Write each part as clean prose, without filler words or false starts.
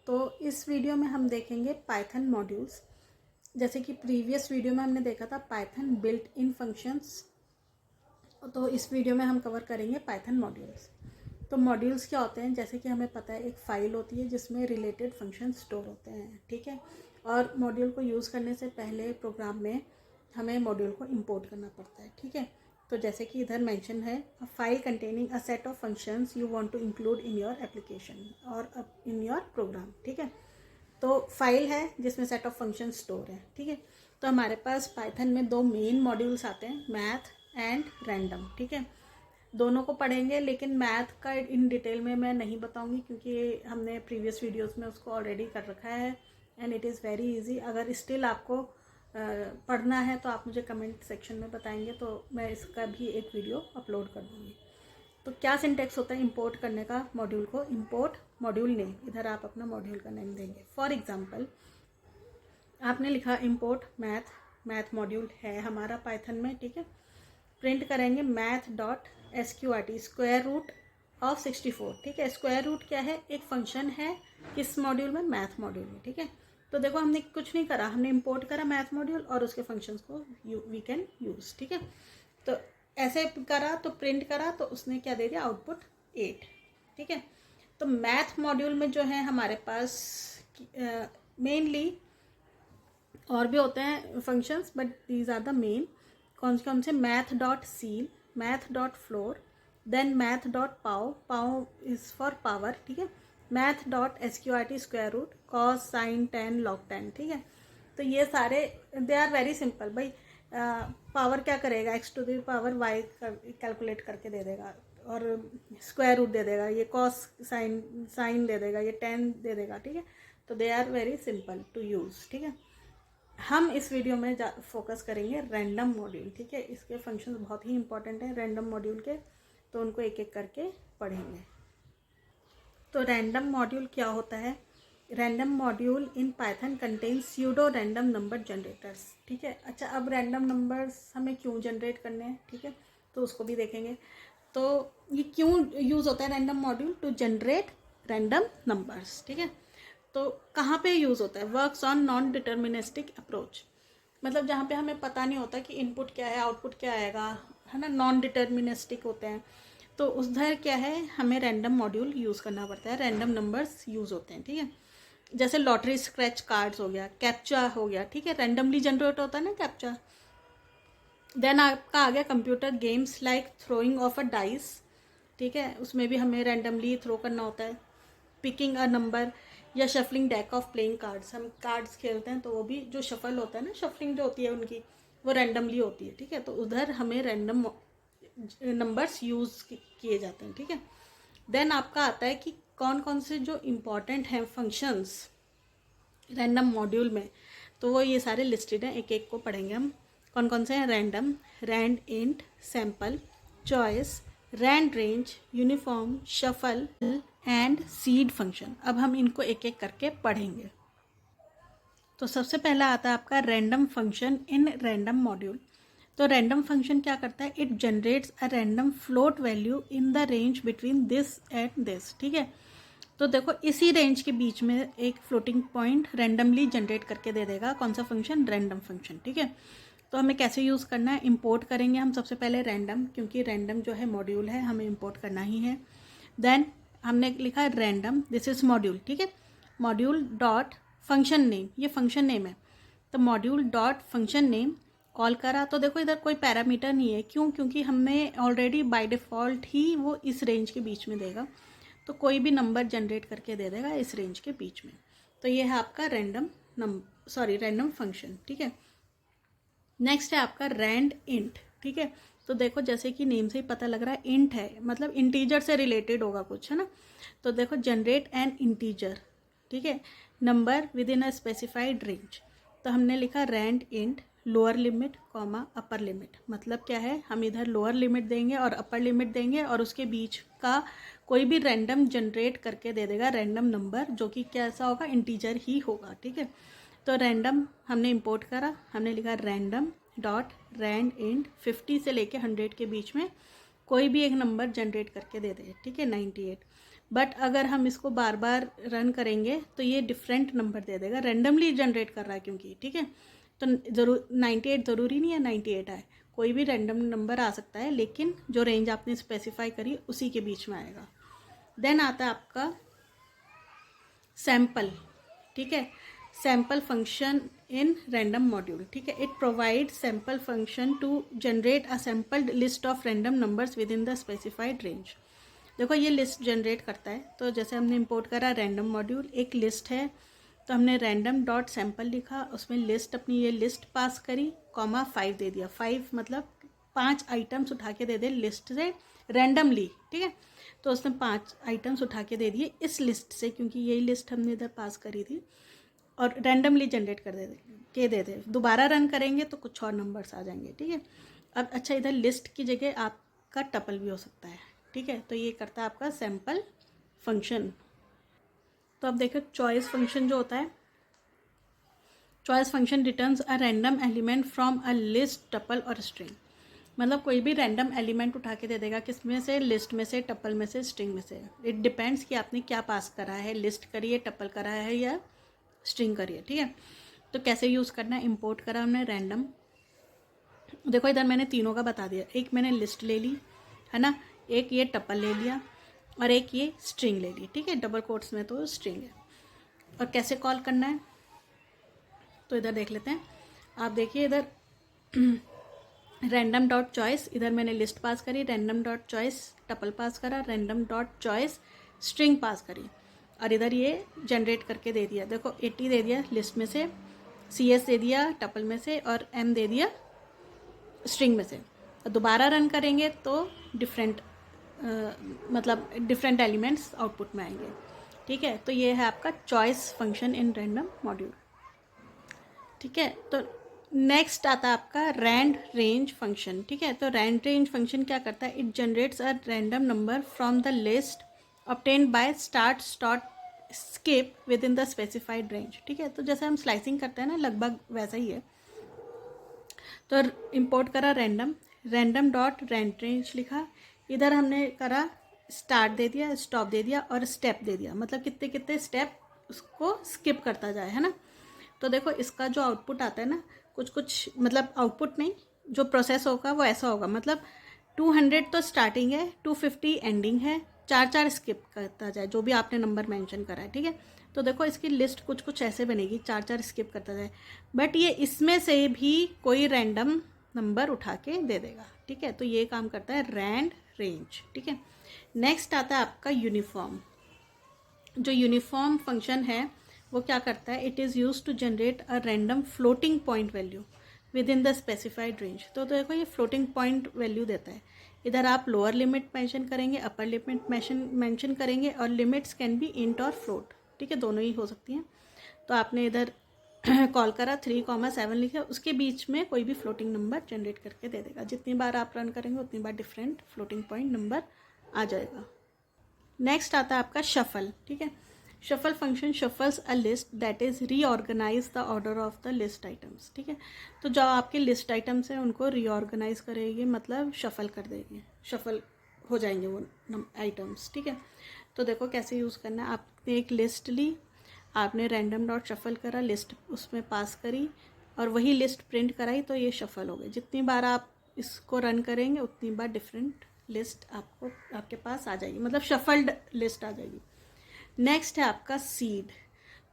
तो इस वीडियो में हम देखेंगे पाइथन मॉड्यूल्स। जैसे कि प्रीवियस वीडियो में हमने देखा था पाइथन बिल्ट इन फंक्शंस, तो इस वीडियो में हम कवर करेंगे पाइथन मॉड्यूल्स। तो मॉड्यूल्स क्या होते हैं, जैसे कि हमें पता है एक फ़ाइल होती है जिसमें रिलेटेड फंक्शन स्टोर होते हैं, ठीक है। और मॉड्यूल को यूज़ करने से पहले प्रोग्राम में हमें मॉड्यूल को इंपोर्ट करना पड़ता है, ठीक है। तो जैसे कि इधर मेंशन है, a file containing a set of functions you want to include in your application और इन योर प्रोग्राम, ठीक है। तो फाइल है जिसमें सेट ऑफ फंक्शन स्टोर है, ठीक है। तो हमारे पास पाइथन में दो मेन मॉड्यूल्स आते हैं, मैथ एंड रैंडम, ठीक है। दोनों को पढ़ेंगे, लेकिन मैथ का इन डिटेल में मैं नहीं बताऊंगी क्योंकि हमने प्रीवियस वीडियोस में उसको ऑलरेडी कर रखा है and it is very easy. अगर स्टिल आपको पढ़ना है तो आप मुझे कमेंट सेक्शन में बताएंगे, तो मैं इसका भी एक वीडियो अपलोड कर दूँगी। तो क्या सिंटेक्स होता है इंपोर्ट करने का मॉड्यूल को? इंपोर्ट मॉड्यूल नेम, इधर आप अपना मॉड्यूल का नेम देंगे। फॉर एग्जांपल आपने लिखा इंपोर्ट मैथ मॉड्यूल है हमारा पाइथन में, ठीक है। प्रिंट करेंगे math dot SQRT, square root of 64, ठीक है। स्क्वायर रूट क्या है? एक फंक्शन है किस मॉड्यूल में? मैथ मॉड्यूल में, ठीक है। तो देखो हमने कुछ नहीं करा, हमने इंपोर्ट करा मैथ मॉड्यूल और उसके फंक्शंस को वी कैन यूज़, ठीक है। तो ऐसे करा तो प्रिंट करा तो उसने क्या दे दिया? आउटपुट 8, ठीक है। तो मैथ मॉड्यूल में जो है हमारे पास मेनली और भी होते हैं functions, but these are the main. कौन से? Math dot ceil, math dot floor, then math dot pow is for power, ठीक है। Math dot SQRT, square root, cos, sine, tan, log 10, ठीक है। तो ये सारे दे आर वेरी सिंपल। भाई पावर क्या करेगा? x to the power y calculate करके दे देगा, और स्क्वायर रूट दे देगा, ये कॉस साइन दे देगा, ये 10 दे देगा, ठीक है। तो they are very simple to use, ठीक है। हम इस वीडियो में फोकस करेंगे रैंडम मॉड्यूल, ठीक है। इसके फंक्शंस बहुत ही इंपॉर्टेंट हैं रैंडम मॉड्यूल के, तो उनको एक एक करके पढ़ेंगे। तो रैंडम मॉड्यूल क्या होता है? Random module in Python contain pseudo random number generators, ठीक है। अच्छा, अब रैंडम नंबर्स हमें क्यों जनरेट करने हैं, ठीक है, तो उसको भी देखेंगे। तो ये क्यों यूज़ होता है random module? To generate random numbers, ठीक है। तो कहाँ पे यूज़ होता है? Works on non deterministic approach, मतलब जहाँ पे हमें पता नहीं होता कि इनपुट क्या है आउटपुट क्या आएगा, है ना, नॉन डिटर्मिनिस्टिक होते हैं। तो उधर क्या है, हमें रैंडम मॉड्यूल यूज़ करना पड़ता है, रैंडम नंबर्स यूज़ होते हैं, ठीक है। जैसे लॉटरी स्क्रैच कार्ड्स हो गया, कैप्चा हो गया, ठीक है, रैंडमली जनरेट होता है ना कैप्चा। देन आपका आ गया computer games like throwing of a dice, ठीक है, उसमें भी हमें रैंडमली थ्रो करना होता है। पिकिंग अ नंबर या shuffling deck of playing cards, हम कार्ड्स खेलते हैं तो वो भी जो शफल होता है ना, शफलिंग जो होती है उनकी, वो रैंडमली होती है, ठीक है। तो उधर हमें रैंडम नंबर्स यूज़ किए जाते हैं, ठीक है। देन आपका आता है कि कौन कौन से जो इम्पॉर्टेंट हैं फंक्शंस रैंडम मॉड्यूल में, तो वो ये सारे लिस्टेड हैं, एक एक को पढ़ेंगे हम। कौन कौन से हैं? Random, rand int, sample, choice, rand range, uniform, shuffle and seed function. अब हम इनको एक एक करके पढ़ेंगे। तो सबसे पहला आता है आपका random function in random module. तो रैंडम फंक्शन क्या करता है? It generates a random float value in the range between this and this, ठीक है। तो देखो इसी रेंज के बीच में एक फ्लोटिंग पॉइंट रैंडमली जनरेट करके दे देगा। कौन सा फंक्शन? रैंडम फंक्शन, ठीक है। तो हमें कैसे यूज़ करना है? इंपोर्ट करेंगे हम सबसे पहले रैंडम, क्योंकि रैंडम जो है मॉड्यूल है, हमें इंपोर्ट करना ही है। देन हमने लिखा है रैंडम, दिस इज मॉड्यूल, ठीक है। मॉड्यूल डॉट फंक्शन नेम, ये फंक्शन नेम है, तो module dot function name call करा। तो देखो इधर कोई पैरामीटर नहीं है, क्यों? क्योंकि हमने ऑलरेडी बाय डिफ़ॉल्ट ही वो इस रेंज के बीच में देगा, तो कोई भी नंबर जनरेट करके दे देगा इस रेंज के बीच में। तो ये है आपका रैंडम फंक्शन, ठीक है। नेक्स्ट है आपका रैंड इंट, ठीक है। तो देखो जैसे कि नेम से ही पता लग रहा है इंट है, मतलब इंटीजर से रिलेटेड होगा कुछ, है ना। तो देखो जनरेट एन इंटीजर, ठीक है, number within a specified range. तो हमने लिखा rand int lower limit comma upper limit, मतलब क्या है, हम इधर लोअर लिमिट देंगे और अपर लिमिट देंगे और उसके बीच का कोई भी रैंडम जनरेट करके दे देगा रैंडम नंबर, जो कि कैसा होगा? इंटीजर ही होगा, ठीक है। तो रैंडम हमने इंपोर्ट करा, हमने लिखा रैंडम डॉट रैंड इंट 50 से लेके 100 के बीच में कोई भी एक नंबर जनरेट करके दे दे, ठीक है, 98। बट अगर हम इसको बार बार रन करेंगे तो ये डिफरेंट नंबर दे देगा, रैंडमली जनरेट कर रहा है क्योंकि, ठीक है। तो ज़रूर 98 ज़रूरी नहीं है 98 आए, कोई भी रैंडम नंबर आ सकता है, लेकिन जो रेंज आपने स्पेसिफाई करी उसी के बीच में आएगा। देन आता है आपका सैम्पल, ठीक है। Sample function in random module, ठीक है। It provide sample function to generate a sampled list of random numbers within the specified range. देखो ये लिस्ट जनरेट करता है, तो जैसे हमने इंपोर्ट करा रैंडम मॉड्यूल, एक लिस्ट है, तो हमने रैंडम डॉट सैम्पल लिखा, उसमें लिस्ट अपनी ये लिस्ट पास करी, कॉमा 5 दे दिया। 5 मतलब 5 आइटम्स उठा के दे दे लिस्ट से रैंडमली, ठीक है। तो उसने 5 आइटम्स उठा के दे दिए इस लिस्ट से, क्योंकि यही लिस्ट हमने इधर पास करी थी, और रैंडमली जनरेट कर दे दे। दोबारा रन करेंगे तो कुछ और नंबर्स आ जाएंगे, ठीक है। अब अच्छा, इधर लिस्ट की जगह आपका टपल भी हो सकता है, ठीक है। तो ये करता है आपका सैम्पल फंक्शन। तो अब देखो चॉइस फंक्शन जो होता है, choice function returns a random element from a list, tuple और स्ट्रिंग। मतलब कोई भी रैंडम एलिमेंट उठा के दे देगा, किस में से, लिस्ट में से, टपल में से, स्ट्रिंग में से। इट डिपेंड्स कि आपने क्या पास करा है, लिस्ट करी है, टपल करा है या स्ट्रिंग करी है, ठीक है। तो कैसे यूज़ करना है, इंपोर्ट करा हमने रैंडम, देखो इधर मैंने तीनों का बता दिया, एक मैंने लिस्ट ले ली है ना, एक ये टपल ले लिया, और एक ये स्ट्रिंग ले ली, ठीक है। डबल कोट्स में तो स्ट्रिंग है। और कैसे कॉल करना है तो इधर देख लेते हैं। आप देखिए इधर रैंडम डॉट चॉइस, इधर मैंने लिस्ट पास करी, रैंडम डॉट चॉइस टपल पास करा, random dot choice string pass करी, और इधर ये जनरेट करके दे दिया। देखो 80 दे दिया लिस्ट में से, CS दे दिया टपल में से, और M दे दिया स्ट्रिंग में से। दोबारा रन करेंगे तो डिफरेंट मतलब डिफरेंट एलिमेंट्स आउटपुट में आएंगे, ठीक है। तो ये है आपका choice function in random module, ठीक है। तो नेक्स्ट आता है आपका रैंड रेंज फंक्शन, ठीक है। तो रैंड रेंज फंक्शन क्या करता है, it generates a random number from the list obtained by start stop skip with in the specified range, ठीक है। तो जैसे हम स्लाइसिंग करते हैं ना, लगभग वैसा ही है। तो इंपोर्ट करा random, random dot rand range लिखा, इधर हमने करा स्टार्ट दे दिया, स्टॉप दे दिया, और स्टेप दे दिया, मतलब कितने कितने स्टेप उसको स्किप करता जाए, है ना। तो देखो इसका जो आउटपुट आता है ना, कुछ कुछ मतलब आउटपुट नहीं, जो प्रोसेस होगा वो ऐसा होगा, मतलब 200 तो स्टार्टिंग है, 250 एंडिंग है, 4 स्किप करता जाए जो भी आपने नंबर मेंशन करा है, ठीक है। तो देखो इसकी लिस्ट कुछ कुछ ऐसे बनेगी, 4 स्किप करता जाए, बट ये इसमें से भी कोई रैंडम नंबर उठा के दे देगा, ठीक है। तो ये काम करता है रैंड रेंज, ठीक है। नेक्स्ट आता है आपका यूनिफॉर्म। जो यूनिफॉर्म फंक्शन है वो क्या करता है, it is use to generate a random floating point value within the specified range. तो देखो ये फ्लोटिंग पॉइंट वैल्यू देता है, इधर आप लोअर लिमिट मेंशन करेंगे, अपर लिमिट मेंशन करेंगे, और लिमिट्स कैन बी इंट और फ्लोट, ठीक है, दोनों ही हो सकती हैं। तो आपने इधर कॉल करा 3,7 लिखा, उसके बीच में कोई भी फ्लोटिंग नंबर जनरेट करके दे देगा। जितनी बार आप रन करेंगे उतनी बार डिफरेंट फ्लोटिंग पॉइंट नंबर आ जाएगा। नेक्स्ट आता है आपका शफल, ठीक है। Shuffle function shuffles a list that is reorganise the order of the list items, ठीक है। तो जो आपके लिस्ट आइटम्स हैं उनको रीऑर्गेनाइज करेगी, मतलब शफल कर देगी, शफल हो जाएंगे वो आइटम्स, ठीक है। तो देखो कैसे यूज़ करना है, आपने एक लिस्ट ली, आपने रैंडम डॉट शफल करा, लिस्ट उसमें पास करी, और वही लिस्ट प्रिंट कराई, तो ये शफल हो गई। जितनी बार आप इसको रन करेंगे उतनी बार डिफरेंट लिस्ट आपको आपके पास आ जाएगी, मतलब शफल्ड लिस्ट आ जाएगी। नेक्स्ट है आपका सीड।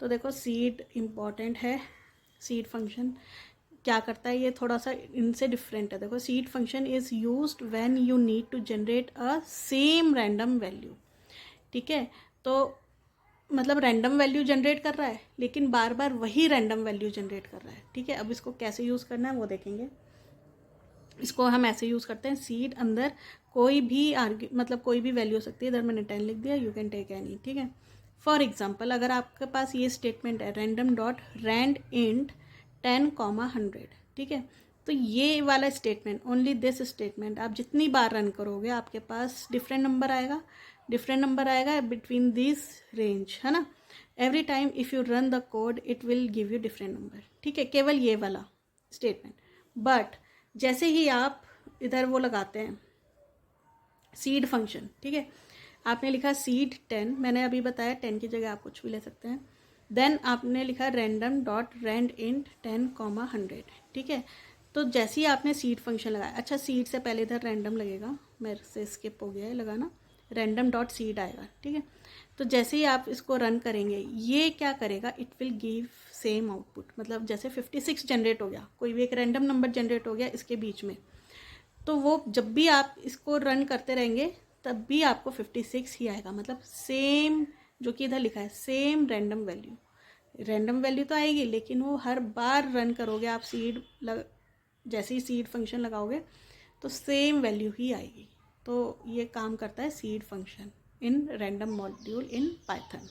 तो देखो सीड इम्पॉर्टेंट है, सीड फंक्शन क्या करता है, ये थोड़ा सा इनसे डिफरेंट है। देखो seed function is used when you need to generate a same random value, ठीक है। तो मतलब रैंडम वैल्यू जनरेट कर रहा है, लेकिन बार बार वही रैंडम वैल्यू जनरेट कर रहा है, ठीक है। अब इसको कैसे यूज़ करना है वो देखेंगे। इसको हम ऐसे यूज़ करते हैं, सीड अंदर कोई भी मतलब कोई भी वैल्यू हो सकती है, इधर मैंने 10 लिख दिया, यू कैन टेक एनी, ठीक है। फॉर एग्जांपल अगर आपके पास ये स्टेटमेंट है रैंडम डॉट रैंड इंट 10,100, ठीक है। तो ये वाला स्टेटमेंट, ओनली दिस स्टेटमेंट, आप जितनी बार रन करोगे आपके पास डिफरेंट नंबर आएगा, डिफरेंट नंबर आएगा बिटवीन दिस रेंज, है ना। Every time if you run the code it will give you different number, ठीक है, केवल ये वाला स्टेटमेंट। बट जैसे ही आप इधर वो लगाते हैं सीड फंक्शन, ठीक है, आपने लिखा सीड 10, मैंने अभी बताया 10 की जगह आप कुछ भी ले सकते हैं। देन आपने लिखा रैंडम डॉट रैंड इंट 10,100, ठीक है। तो जैसे ही आपने सीड फंक्शन लगाया, अच्छा सीड से पहले इधर रैंडम लगेगा, मेरे से स्किप हो गया है लगाना, रैंडम डॉट सीड आएगा, ठीक है। तो जैसे ही आप इसको रन करेंगे ये क्या करेगा, it will give same output. मतलब जैसे 56 जनरेट हो गया, कोई भी एक रैंडम नंबर जनरेट हो गया इसके बीच में, तो वो जब भी आप इसको रन करते रहेंगे तब भी आपको 56 ही आएगा। मतलब सेम जो कि इधर लिखा है, सेम रैंडम वैल्यू तो आएगी, लेकिन वो हर बार रन करोगे आप जैसे ही सीड फंक्शन लगाओगे तो सेम वैल्यू ही आएगी। तो ये काम करता है seed function in random module in Python.